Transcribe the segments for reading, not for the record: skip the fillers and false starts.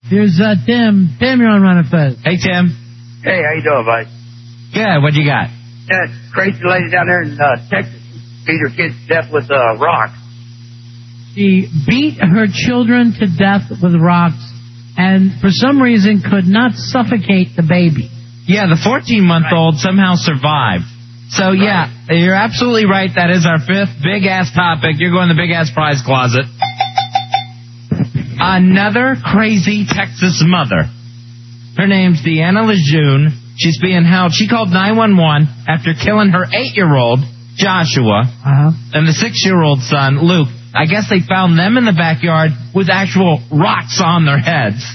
Here's Tim. Tim, you're on Run and Fez. Hey, Tim. Hey, how you doing, buddy? Good. What you got? That crazy lady down there in Texas beat her kids to death with rocks. She beat her children to death with rocks and for some reason could not suffocate the baby. Yeah, the 14-month-old somehow survived. So, yeah, you're absolutely right. That is our fifth big-ass topic. You're going to the big-ass prize closet. Another crazy Texas mother. Her name's Deanna Lejeune. She's being held. She called 911 after killing her 8-year-old, Joshua, and the 6-year-old son, Luke. I guess they found them in the backyard with actual rocks on their heads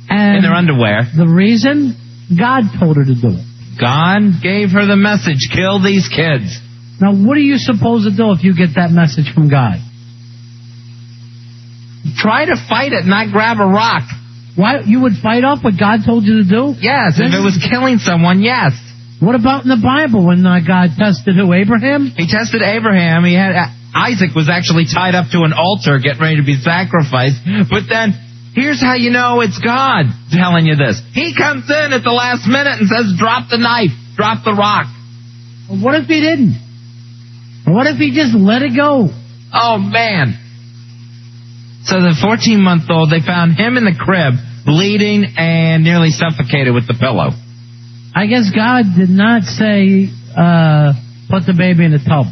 and in their underwear. The reason? God told her to do it. God gave her the message, kill these kids. Now, what are you supposed to do if you get that message from God? Try to fight it, not grab a rock. Why? You would fight off what God told you to do? Yes, if it was killing someone, yes. What about in the Bible when God tested who? Abraham? He tested Abraham. He had Isaac was actually tied up to an altar getting ready to be sacrificed. But then, here's how you know it's God telling you this. He comes in at the last minute and says, drop the knife, drop the rock. What if he didn't? What if he just let it go? Oh, man. So the 14-month-old, they found him in the crib, bleeding and nearly suffocated with the pillow. I guess God did not say, put the baby in a tub.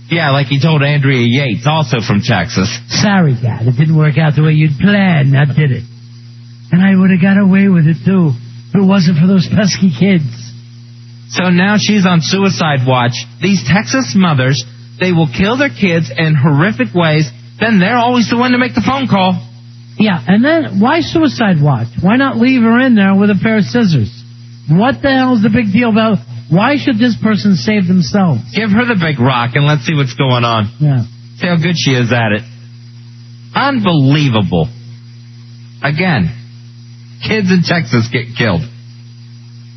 Yeah, like he told Andrea Yates, also from Texas. Sorry, God, it didn't work out the way you'd planned, I did it. And I would have got away with it, too, if it wasn't for those pesky kids. So now she's on suicide watch. These Texas mothers, they will kill their kids in horrific ways. Then they're always the one to make the phone call. Yeah, and then why suicide watch? Why not leave her in there with a pair of scissors? What the hell is the big deal about? Why should this person save themselves? Give her the big rock and let's see what's going on. Yeah. See how good she is at it. Unbelievable. Again, kids in Texas get killed.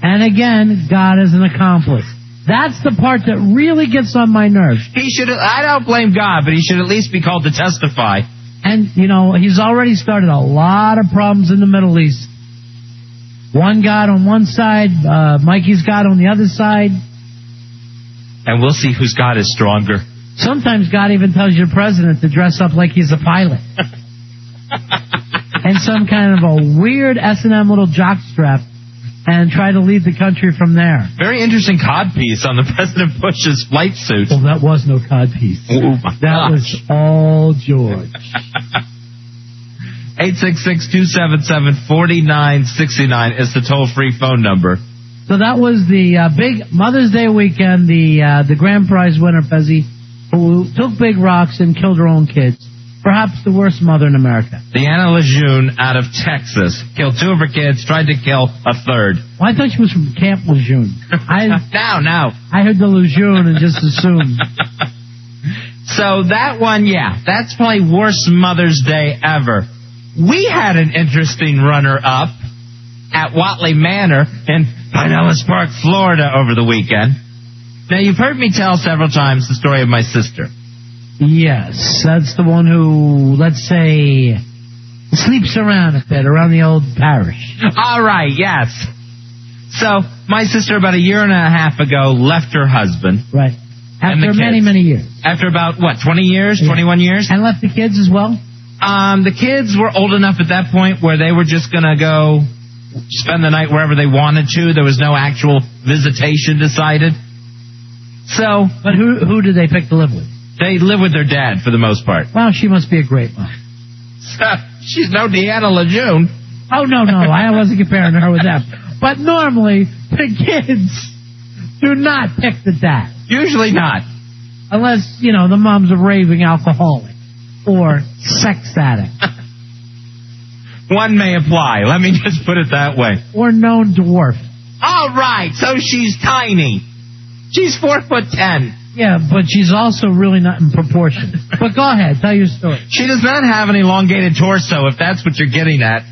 And again, God is an accomplice. That's the part that really gets on my nerves. I don't blame God, but he should at least be called to testify. And, he's already started a lot of problems in the Middle East. One God on one side, Mikey's God on the other side. And we'll see whose God is stronger. Sometimes God even tells your president to dress up like he's a pilot. And some kind of a weird S&M little jockstrap. And try to lead the country from there. Very interesting codpiece on the President Bush's flight suit. Well, that was no codpiece. Oh, my That gosh. was all George. 866-277-4969 is the toll-free phone number. So that was the big Mother's Day weekend, the grand prize winner, Fezzie, who took big rocks and killed her own kids. Perhaps the worst mother in America. Deanna Lejeune out of Texas killed 2 of her kids, tried to kill a 3rd. Well, I thought she was from Camp Lejeune. Now. I heard the Lejeune and just assumed. So that one, yeah, that's probably worst Mother's Day ever. We had an interesting runner-up at Watley Manor in Pinellas Park, Florida over the weekend. Now, you've heard me tell several times the story of my sister. Yes, that's the one who, let's say, sleeps around a bit, around the old parish. All right, yes. So, my sister about a year and a half ago left her husband. Right. After many years. After about, 20 years, yeah. 21 years? And left the kids as well? The kids were old enough at that point where they were just going to go spend the night wherever they wanted to. There was no actual visitation decided. So, but who did they pick to live with? They live with their dad for the most part. Well, she must be a great mom. She's no Deanna Lejeune. Oh, no, I wasn't comparing her with them. But normally, the kids do not pick the dad. Usually not. Unless, the mom's a raving alcoholic or sex addict. One may apply. Let me just put it that way. Or known dwarf. All right, so she's tiny. She's 4'10". Yeah, but she's also really not in proportion. But go ahead, tell your story. She does not have an elongated torso, if that's what you're getting at.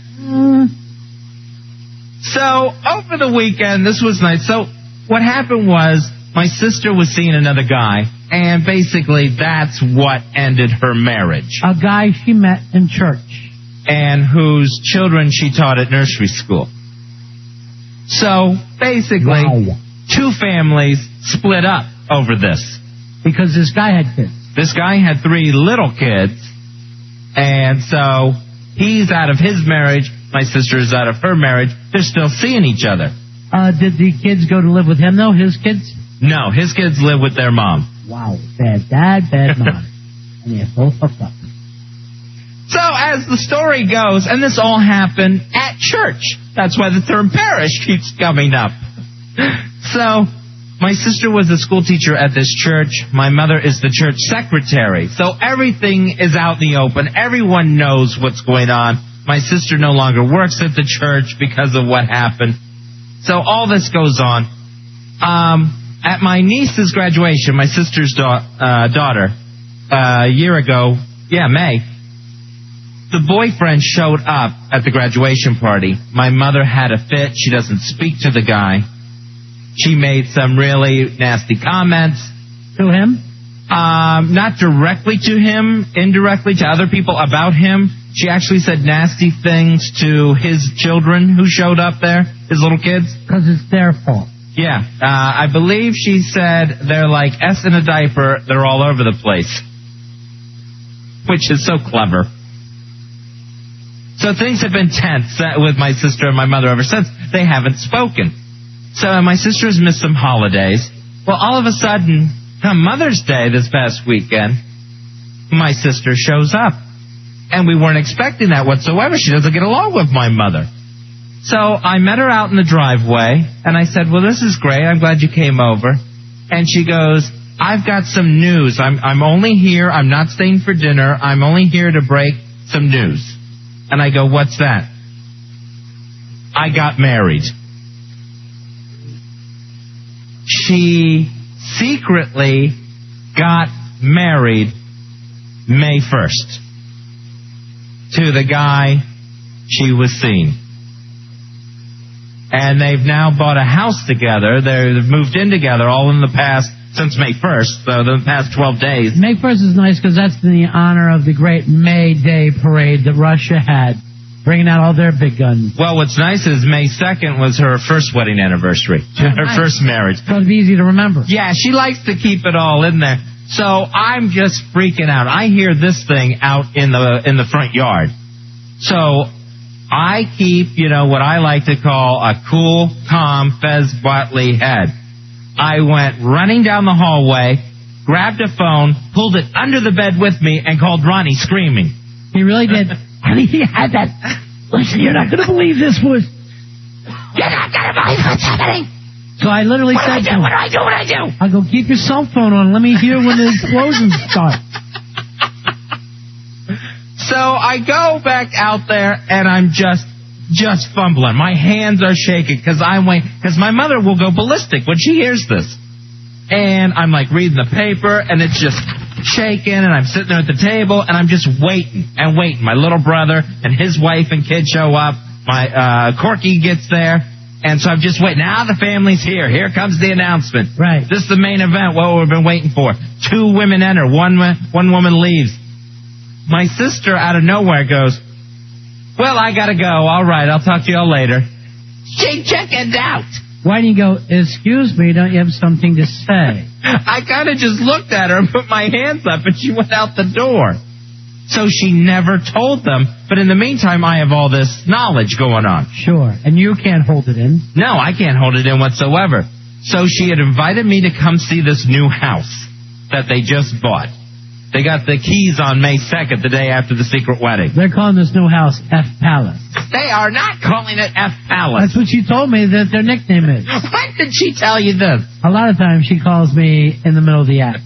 So, over the weekend, this was nice. So, what happened was, my sister was seeing another guy, and basically that's what ended her marriage. A guy she met in church. and whose children she taught at nursery school. So, basically, two families split up over this. Because this guy had kids. This guy had 3 little kids, and so he's out of his marriage, my sister is out of her marriage. They're still seeing each other. Did the kids go to live with him, though, his kids? No, his kids live with their mom. Wow, bad dad, bad mom. And they're both hooked up. So, as the story goes, and this all happened at church. That's why the term parish keeps coming up. So, my sister was a school teacher at this church. My mother is the church secretary. So, everything is out in the open. Everyone knows what's going on. My sister no longer works at the church because of what happened. So, all this goes on. At my niece's graduation, my sister's daughter, a year ago, May, the boyfriend showed up at the graduation party. My mother had a fit. She doesn't speak to the guy. She made some really nasty comments. To him? Not directly to him, indirectly to other people about him. She actually said nasty things to his children who showed up there, his little kids. Because it's their fault. Yeah. I believe she said they're like S in a diaper. They're all over the place. Which is so clever. So things have been tense with my sister and my mother ever since. They haven't spoken. So my sister's missed some holidays. Well, all of a sudden, come Mother's Day this past weekend, my sister shows up. And we weren't expecting that whatsoever. She doesn't get along with my mother. So I met her out in the driveway, and I said, well, this is great. I'm glad you came over. And she goes, I've got some news. I'm only here. I'm not staying for dinner. I'm only here to break some news. And I go, what's that? I got married. She secretly got married May 1st to the guy she was seeing. And they've now bought a house together. They've moved in together all in the past, since May 1st, so the past 12 days. May 1st is nice because that's in the honor of the great May Day parade that Russia had, bringing out all their big guns. Well, what's nice is May 2nd was her first wedding anniversary, her first marriage. So it'd be easy to remember. Yeah, she likes to keep it all in there. So I'm just freaking out. I hear this thing out in the front yard. So I keep, what I like to call a cool, calm Fez Botley head. I went running down the hallway, grabbed a phone, pulled it under the bed with me, and called Ronnie screaming. He really did. I mean, he had that. Listen, you're not going to believe this was. You're not going to believe what's happening. So I literally said to him, What do I do? I go, keep your cell phone on. Let me hear when the explosions start. So I go back out there, and I'm just fumbling. My hands are shaking because my mother will go ballistic when she hears this. And I'm like reading the paper, and it's just shaking, and I'm sitting there at the table, and I'm just waiting and waiting. My little brother and his wife and kid show up. My Corky gets there, and so I'm just waiting. Now the family's here. Here comes the announcement. Right. This is the main event, what we've been waiting for. 2 women enter, one woman leaves. My sister, out of nowhere, goes, well, I gotta go. All right, I'll talk to y'all later. She chickened out. Why didn't you go, excuse me, don't you have something to say? I kind of just looked at her and put my hands up, and she went out the door. So she never told them. But in the meantime, I have all this knowledge going on. Sure. And you can't hold it in? No, I can't hold it in whatsoever. So she had invited me to come see this new house that they just bought. They got the keys on May 2nd, the day after the secret wedding. They're calling this new house F Palace. They are not calling it F Palace. That's what she told me that their nickname is. When did she tell you this? A lot of times she calls me in the middle of the act.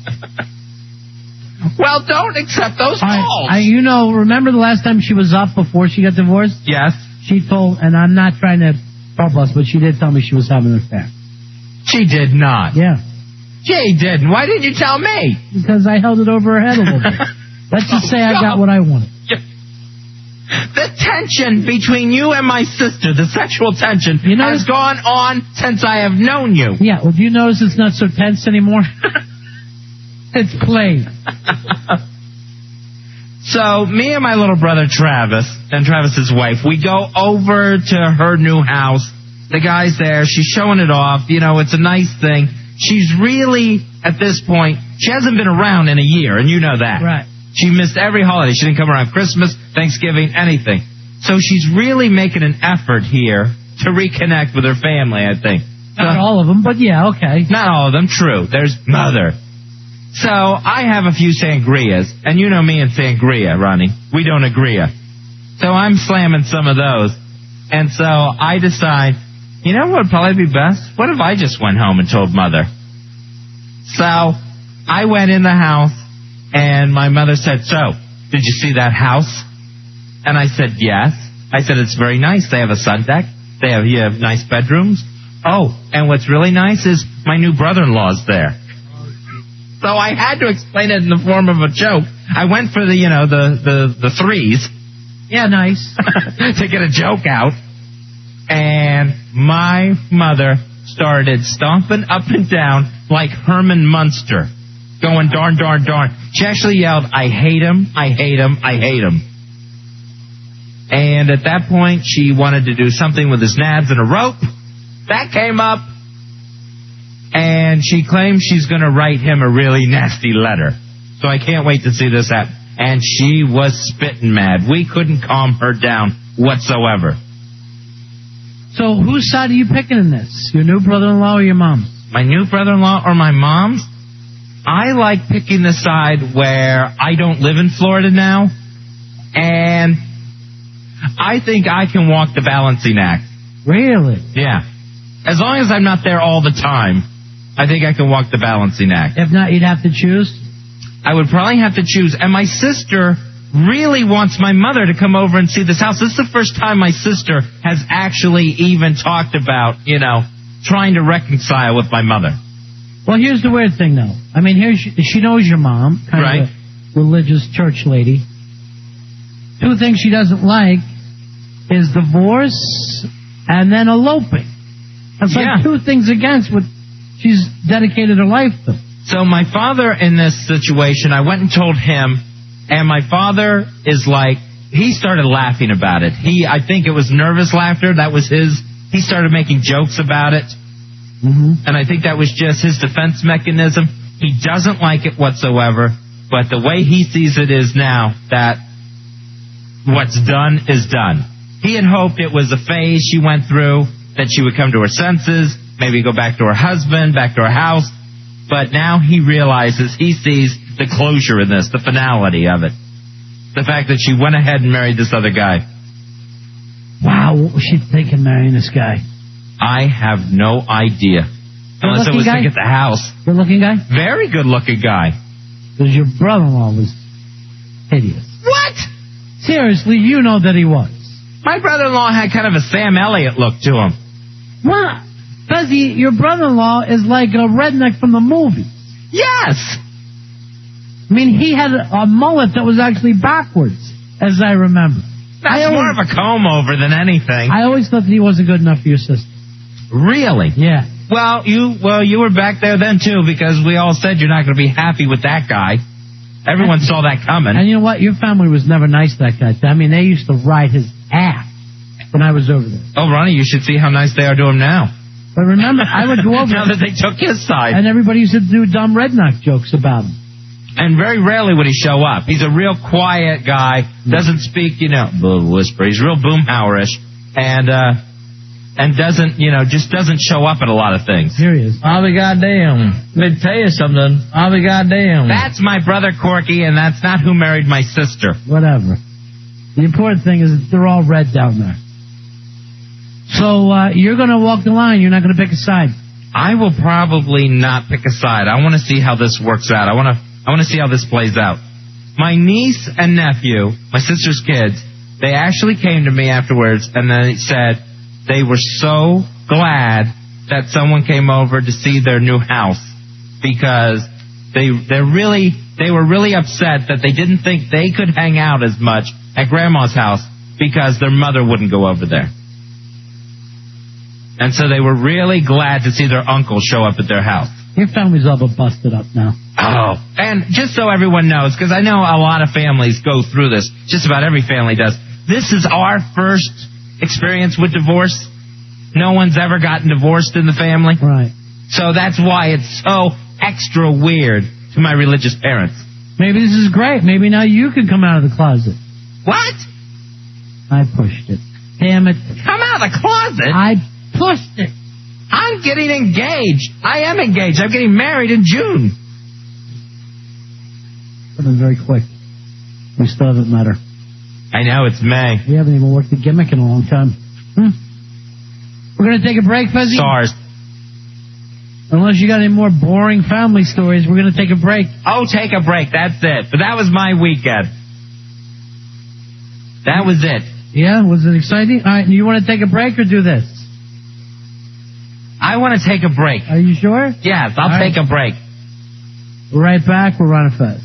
Well, don't accept those calls. Remember the last time she was up before she got divorced? Yes. She told, and I'm not trying to trouble us, but she did tell me she was having an affair. She did not. Yeah. She didn't. Why didn't you tell me? Because I held it over her head a little bit. Let's just say I got what I wanted. The tension between you and my sister, the sexual tension, has gone on since I have known you. Yeah, well, do you notice it's not so tense anymore? It's played. So me and my little brother Travis and Travis's wife, we go over to her new house. The guy's there. She's showing it off. You know, it's a nice thing. She's really, at this point, she hasn't been around in a year, and you know that. Right. She missed every holiday. She didn't come around Christmas, Thanksgiving, anything. So she's really making an effort here to reconnect with her family, I think. Not all of them, but yeah, okay. Not all of them, true. There's Mother. So I have a few sangrias, and you know me and sangria, Ronnie. We don't agree. So I'm slamming some of those. And so I decide, you know what would probably be best? What if I just went home and told Mother? So I went in the house, and my mother said, so, did you see that house? And I said, yes. I said, it's very nice. They have a sun deck. You have nice bedrooms. Oh, and what's really nice is my new brother-in-law's there. So I had to explain it in the form of a joke. I went for the threes. Yeah, nice. To get a joke out. And my mother started stomping up and down like Herman Munster, going darn, darn, darn. She actually yelled, I hate him, I hate him, I hate him. And at that point, she wanted to do something with his nads and a rope. That came up. And she claims she's going to write him a really nasty letter. So I can't wait to see this happen. And she was spitting mad. We couldn't calm her down whatsoever. So whose side are you picking in this? Your new brother-in-law or your mom's? My new brother-in-law or my mom's? I like picking the side where I don't live in Florida now. And I think I can walk the balancing act. Really? Yeah. As long as I'm not there all the time, I think I can walk the balancing act. If not, you'd have to choose? I would probably have to choose. And my sister really wants my mother to come over and see this house. This is the first time my sister has actually even talked about, trying to reconcile with my mother. Well, here's the weird thing, though. I mean, she knows your mom, kind of a religious church lady. Two things she doesn't like is divorce and then eloping. That's like two things against what she's dedicated her life to. So my father in this situation, I went and told him, and my father is like, he started laughing about it. I think it was nervous laughter. That was he started making jokes about it. Mm-hmm. And I think that was just his defense mechanism. He doesn't like it whatsoever, but the way he sees it is now that what's done is done. He had hoped it was a phase she went through, that she would come to her senses, maybe go back to her husband, back to her house. But now he realizes, he sees the closure in this, the finality of it. The fact that she went ahead and married this other guy. Wow, what was she thinking marrying this guy? I have no idea. Unless it was to get the house. Good looking guy? Very good looking guy. Because your brother-in-law was hideous. What? Seriously, you know that he was. My brother-in-law had kind of a Sam Elliott look to him. What? Fezzie, your brother-in-law is like a redneck from the movies. Yes! I mean, he had a mullet that was actually backwards, as I remember. That's more of a comb-over than anything. I always thought that he wasn't good enough for your sister. Really? Yeah. Well, you were back there then, too, because we all said you're not going to be happy with that guy. Everyone saw that coming. And you know what? Your family was never nice to that guy. I mean, they used to ride his ass when I was over there. Oh, Ronnie, you should see how nice they are to him now. But remember, I would go over now that they took his side. And everybody used to do dumb redneck jokes about him. And very rarely would he show up. He's a real quiet guy, doesn't speak, whisper. He's real boomhauerish, and doesn't, just doesn't show up at a lot of things. Here he is. I'll be goddamn. Let me tell you something. I'll be goddamn. That's my brother Corky, and that's not who married my sister. Whatever. The important thing is that they're all red down there. So you're going to walk the line. You're not going to pick a side. I will probably not pick a side. I want to see how this works out. I want to see how this plays out. My niece and nephew, my sister's kids, they actually came to me afterwards and they said they were so glad that someone came over to see their new house because they were really upset that they didn't think they could hang out as much at Grandma's house because their mother wouldn't go over there. And so they were really glad to see their uncle show up at their house. Your family's all but busted up now. Oh, and just so everyone knows, because I know a lot of families go through this, just about every family does, this is our first experience with divorce. No one's ever gotten divorced in the family. Right. So that's why it's so extra weird to my religious parents. Maybe this is great. Maybe now you can come out of the closet. What? I pushed it. Damn it. Come out of the closet? I pushed it. I'm getting engaged. I am engaged. I'm getting married in June. That was very quick. We still haven't met her. I know, it's May. We haven't even worked the gimmick in a long time. We're going to take a break, Fezzie? SARS. Unless you got any more boring family stories, we're going to take a break. Oh, take a break. That's it. But that was my weekend. That was it. Yeah? Was it exciting? All right, you want to take a break or do this? I want to take a break. Are you sure? Yes, I'll take a break. We're right back. We're running fast.